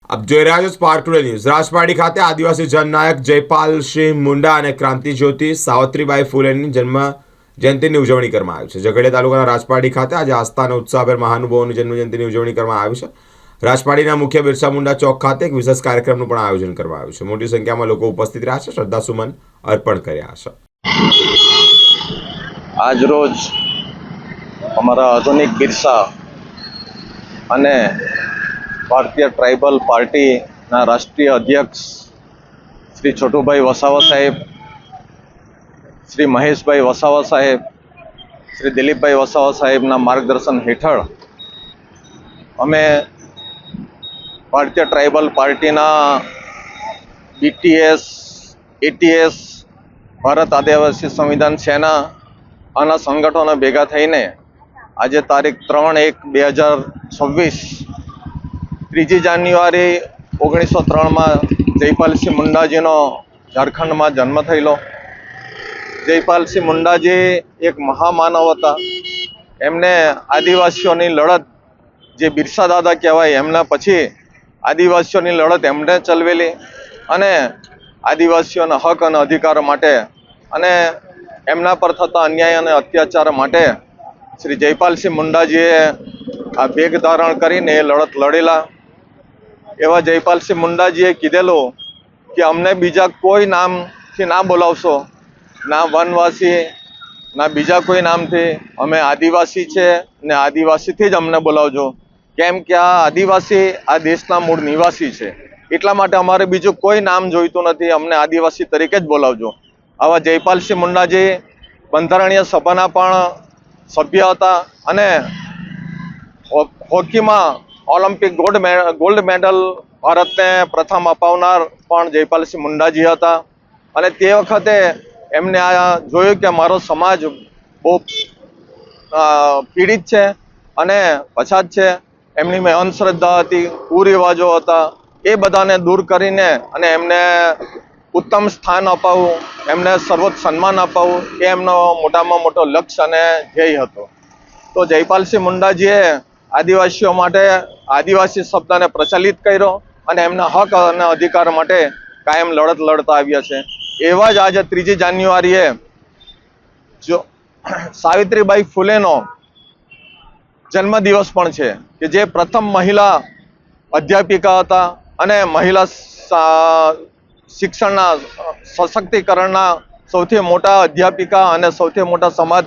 આપ જોઈ રહ્યા છો સ્પાર્ક ટુડે ન્યૂઝ। રાજપારડી ખાતે આદિવાસી જનનાયક જયપાલસિંહ મુંડા અને ક્રાંતિ જ્યોતિ સાવિત્રીબાઈ ફૂલેની જન્મ જયંતિની ઉજવણી કરવામાં આવી છે। ઝઘડિયા તાલુકાના રાજપારડી ખાતે આજે આસ્થા અને ઉત્સાહભેર મહાનુભાવોની જન્મજયંતિની ઉજવણી કરવામાં આવી છે। રાજપારડીના મુખ્ય બિરસા મુંડા ચોક ખાતે એક વિશેષ કાર્યક્રમનું પણ આયોજન કરવામાં આવ્યું છે। મોટી સંખ્યામાં લોકો ઉપસ્થિત રહ્યા છે, શ્રદ્ધાસુમન અર્પણ કર્યા છે। આજ રોજ અમારા આધુનિક બિરસા અને ભારતીય ટ્રાઇબલ પાર્ટીના રાષ્ટ્રીય અધ્યક્ષ શ્રી છોટુભાઈ વસાવા સાહેબ, શ્રી મહેશભાઈ વસાવા સાહેબ, શ્રી દિલીપભાઈ વસાવા સાહેબના માર્ગદર્શન હેઠળ અમે ભારતીય ટ્રાઇબલ પાર્ટીના BTS, ATS, ભારત આદિવાસી સંવિધાન સેના આના સંગઠનો ભેગા થઈને આજે તારીખ 3/1/2026 3 જાન્યુઆરી 1903માં જયપાલસિંહ મુંડાજીનો ઝારખંડમાં જન્મ થયેલો। જયપાલસિંહ મુંડાજી એક મહામાનવ હતા। એમને આદિવાસીઓની લડત, જે બિરસા દાદા કહેવાય, એમના પછી આદિવાસીઓની લડત એમણે ચલાવેલી અને આદિવાસીઓના હક અને અધિકારો માટે અને એમના પર થતા અન્યાય અને અત્યાચાર માટે શ્રી જયપાલસિંહ મુંડાજીએ આ ભેગ ધારણ કરીને એ લડત લડેલા। એવા જયપાલસિંહ મુંડાજીએ કીધેલું કે અમને બીજા કોઈ નામથી ના બોલાવશો, ના વનવાસી, ના બીજા કોઈ નામથી, અમે આદિવાસી છે ને આદિવાસીથી જ અમને બોલાવજો, કેમ કે આ આદિવાસી આ દેશના મૂળ નિવાસી છે, એટલા માટે અમારે બીજું કોઈ નામ જોઈતું નથી, અમને આદિવાસી તરીકે જ બોલાવજો। આવા જયપાલસિંહ મુંડાજી બંધારણીય સભાના પણ સભ્ય હતા અને હોકીમાં ઓલિમ્પિક ગોલ્ડ મેડલ ભારતને પ્રથમ અપાવનાર પણ જયપાલસિંહ મુંડાજી હતા। અને તે વખતે એમને આ જોયું કે મારો સમાજ બહુ પીડિત છે અને પછાત છે, એમની અંધશ્રદ્ધા હતી, કુરિવાજો હતા, એ બધાને દૂર કરીને અને એમને ઉત્તમ સ્થાન અપાવવું, એમને સર્વોચ્ચ સન્માન અપાવવું, એ એમનો મોટામાં મોટો લક્ષ્ય અને ધ્યેય હતો। તો જયપાલસિંહ મુંડાજીએ આદિવાસીઓ માટે આદિવાસી શબ્દને પ્રચલિત કર્યો અને એમના હક અને અધિકાર માટે કાયમ લડત લડતા આવ્યા છે। એવા જ આજે 3 જાન્યુઆરીએ જો સાવિત્રીબાઈ ફૂલેનો જન્મદિવસ પણ છે કે જે પ્રથમ મહિલા અધ્યાપિકા હતા અને મહિલા શિક્ષણના સશક્તિકરણના સૌથી મોટા અધ્યાપિકા અને સૌથી મોટા સમાજ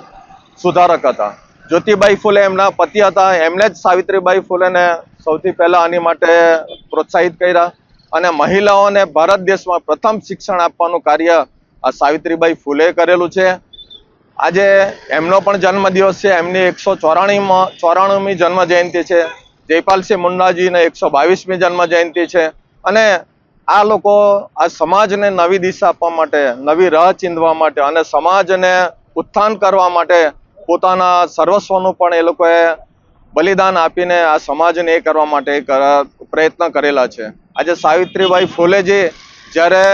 સુધારક હતા। જ્યોતિબાઈ ફૂલે એમના પતિ હતા, એમને જ સાવિત્રીબાઈ ફૂલેને સૌથી પહેલા આની માટે પ્રોત્સાહિત કર્યા અને મહિલાઓને ભારત દેશમાં પ્રથમ શિક્ષણ આપવાનું કાર્ય આ સાવિત્રીબાઈ ફૂલે કરેલું છે। આજે એમનો પણ જન્મદિવસ છે, એમની 194મી જન્મ જયંતિ છે। જયપાલસિંહ મુંડાજીને 122મી જન્મ જયંતિ છે અને આ લોકો આ સમાજને નવી દિશા આપવા માટે, નવી રાહ ચીંધવા માટે અને સમાજને ઉત્થાન કરવા માટે પોતાના સર્વસ્વનું પણ એ લોકોએ બલિદાન આપીને આ સમાજને એ કરવા માટે પ્રયત્ન કરેલા છે। આજે સાવિત્રીબાઈ ફૂલેજી જ્યારે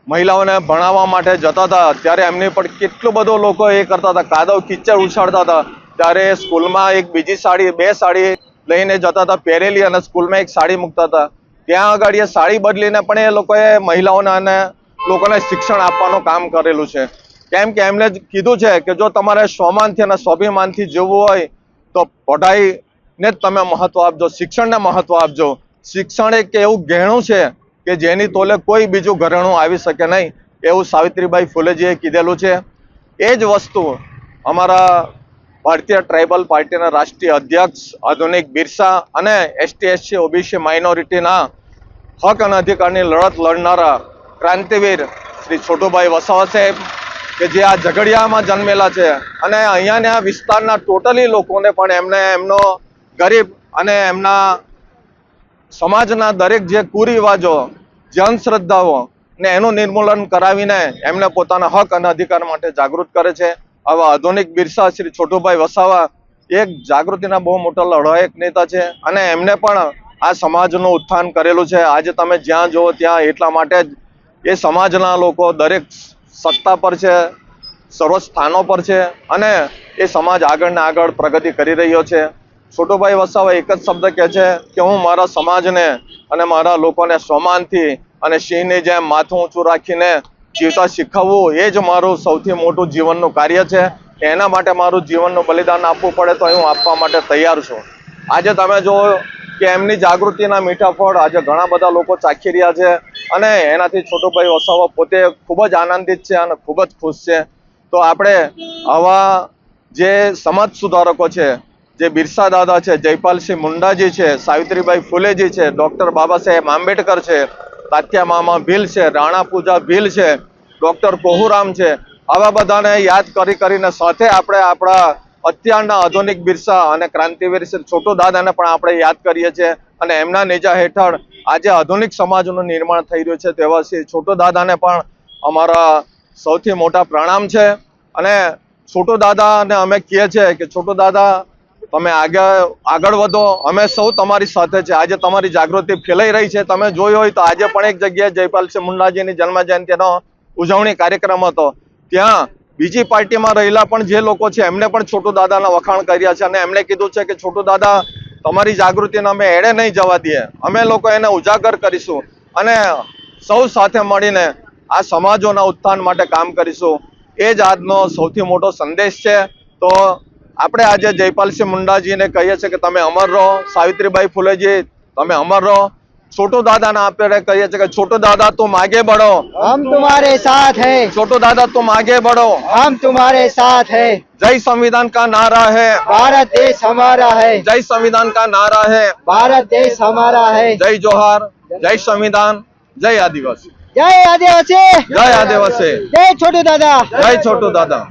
મહિલાઓને ભણાવવા માટે જતા હતા ત્યારે એમની પણ કેટલું બધું લોકો એ કરતા હતા, કાદવ કિચડ ઉછાળતા હતા, ત્યારે સ્કૂલમાં એક બીજી સાડી, 2 સાડી લઈને જતા હતા પહેરેલી અને સ્કૂલમાં એક સાડી મૂકતા હતા। ત્યાં આગળ એ સાડી બદલીને પણ એ લોકોએ મહિલાઓને અને લોકોને શિક્ષણ આપવાનું કામ કરેલું છે, કેમ કે એમને જ કીધું છે કે જો તમારે સ્વમાનથી અને સ્વાભિમાનથી જીવવું હોય તો પઢાઈને જ તમે મહત્વ આપજો, શિક્ષણને મહત્વ આપજો। શિક્ષણ એક એવું ગહેણું છે કે જેની તોલે કોઈ બીજું ઘરેણું આવી શકે નહીં, એવું સાવિત્રીબાઈ ફૂલેજીએ કીધેલું છે। એ જ વસ્તુ અમારા ભારતીય ટ્રાઇબલ પાર્ટીના રાષ્ટ્રીય અધ્યક્ષ આધુનિક બિરસા અને ST/SC OBC માઇનોરિટીના હક અને અધિકારની લડત લડનારા ક્રાંતિવીર શ્રી છોટુભાઈ વસાવા સાહેબ કે જે આ ઝઘડિયામાં જન્મેલા છે અને અહીંયાના વિસ્તારના ટોટલી લોકોને પણ એમને એમનો ગરીબ અને એમના સમાજના દરેક જે કુરિવાજો, જે અંધશ્રદ્ધાઓ ને એનું નિર્મૂલન કરાવીને એમને પોતાના હક અને અધિકાર માટે જાગૃત કરે છે। આવા આધુનિક બિરસા શ્રી છોટુભાઈ વસાવા એક જાગૃતિના બહુ મોટા લડાયક નેતા છે અને એમને પણ આ સમાજનું ઉત્થાન કરેલું છે। આજે તમે જ્યાં જુઓ ત્યાં એટલા માટે જ એ સમાજના લોકો દરેક સત્તા પર છે, સર્વ સ્થાનો પર છે અને એ સમાજ આગળ ને આગળ પ્રગતિ કરી રહ્યો છે। છોટુભાઈ વસાવા એક જ શબ્દ કહે છે કે હું મારા સમાજને અને મારા લોકોને સ્વમાનથી અને સિંહની જેમ માથું ઊંચું રાખીને જીવતા શીખવવું એ જ મારું સૌથી મોટું જીવનનું કાર્ય છે. એના માટે મારું જીવનનું બલિદાન આપવું પડે તો હું આપવા માટે તૈયાર છું. આજે તમે જો કે એમની જાગૃતિના મીઠા ફળ આજે ઘણા બધા લોકો ચાખી રહ્યા છે અને એનાથી છોટુભાઈ વસાવા પોતે ખૂબ જ આનંદિત છે અને ખૂબ જ ખુશ છે. તો આપણે આવા જે સમાજ સુધારકો છે, જે બિરસા દાદા છે, જયપાલસિંહ મુંડાજી છે, સાવિત્રીબાઈ ફૂલેજી છે, ડૉક્ટર બાબા સાહેબ આંબેડકર છે, તાત્યા મામા ભીલ છે, રાણા પૂજા ભીલ છે, ડૉક્ટર કોહુરામ છે, આવા બધાને યાદ કરીને સાથે આપણે આપણા અત્યારના આધુનિક બિરસા અને ક્રાંતિવીર છોટુ દાદાને પણ આપણે યાદ કરીએ છીએ અને એમના નેજા હેઠળ આજે આધુનિક સમાજનું નિર્માણ થઈ રહ્યું છે. તેવા શ્રી છોટુ દાદાને પણ અમારા સૌથી મોટા પ્રણામ છે. અને છોટુ દાદાને અમે કહીએ છીએ કે છોટુ દાદા તમે આગળ વધો, અમે સૌ તમારી સાથે છે. આજે તમારી જાગૃતિ ફેલાઈ રહી છે. તમે જોઈ હોય તો આજે પણ એક જગ્યાએ જયપાલસિંહ મુંડાજીની જન્મ જયંતિનો ઉજવણી કાર્યક્રમ હતો. ત્યાં બીજી પાર્ટીમાં રહેલા પણ જે લોકો છે એમને પણ છોટુ દાદાના વખાણ કર્યા છે અને એમણે કીધું છે કે છોટુ દાદા તમારી જાગૃતિને અમે એડે નહીં જવા દઈએ, અમે લોકો એને ઉજાગર કરીશું અને સૌ સાથે મળીને આ સમાજોના ઉત્થાન માટે કામ કરીશું. એ જ આજનો સૌથી મોટો સંદેશ છે. તો આપણે આજે જયપાલસિંહ મુંડાજીને કહીએ છીએ કે તમે અમર રહો, સાવિત્રીબાઈ ફૂલેજી તમે અમર રહો. છોટુ દાદાને આપણે કહીએ છીએ કે છોટુ દાદા तुम आगे बढ़ो, हम तुम्हारे साथ हैं, छोटू दादा तुम आगे बढ़ो, हम तुम्हारे साथ हैं. जय संविधान का नारा है, भारत देश हमारा है, जय संविधान का नारा है, भारत देश हमारा है. जय जोहार, जय संविधान, जय आदिवासी, जय आदिवासी, जय आदिवासी, जय छोटू दादा. जय छोटू दादा.